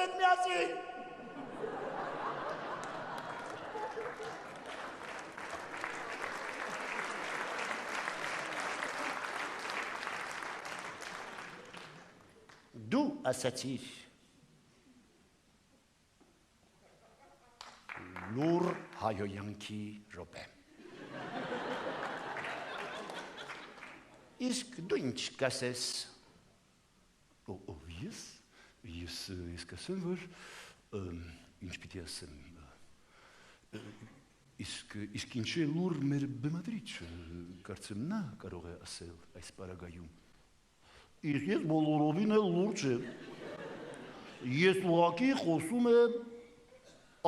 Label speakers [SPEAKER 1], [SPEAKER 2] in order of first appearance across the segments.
[SPEAKER 1] հետ միասին։ Դու ասացիր լուր հայոյանքի րոպե։ Իսկ դու ինչ կասես։
[SPEAKER 2] Ես կասեմ, որ ինչ պիտի ասեմ։ Իսկ ինչ է լուր մեր բեմադրիչը, կարծեմ նա կարող է ասել այս պարագայում։
[SPEAKER 1] Իսկ ես բոլորովին էլ լուրջ եմ։ Ես ուղղակի խոսում եմ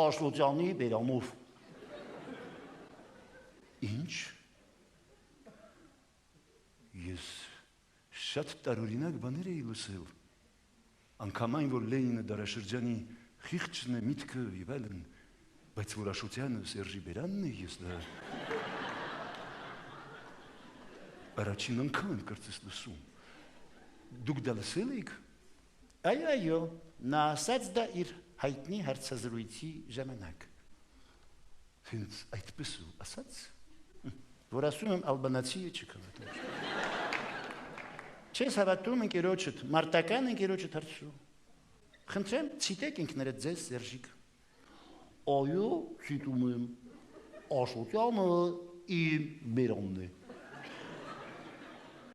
[SPEAKER 1] Աշոտյանի բերանով։
[SPEAKER 2] Ինչ։ Ես շատ տարօրինակ բաներ էի լսել։ Անգամ այն, որ Լենինը դարաշրջանի խիղճն է, միտքը եւ այլն, բայց որ Աշոտյանը Սերժի բերանն է, ես դա առաջին անգամ եմ կարծես լսում։ Դուք դա լսել եք։
[SPEAKER 1] Այո, նա ասաց դա իր հայտնի հարցազրույցի ժամանակ։
[SPEAKER 2] Հենց այդպես ու ասաց։
[SPEAKER 1] Որ ասում եմ ալբանացի է չքավատում։ Չես հավատում ընկերոջդ, մարտական ընկերոջդ հարցրու։ Խնդրեմ, ցիտեք ինքներդ ձեզ Սերժիկ։ Այո, ցիտում եմ։ Աշոտյանը իմ բերանն է։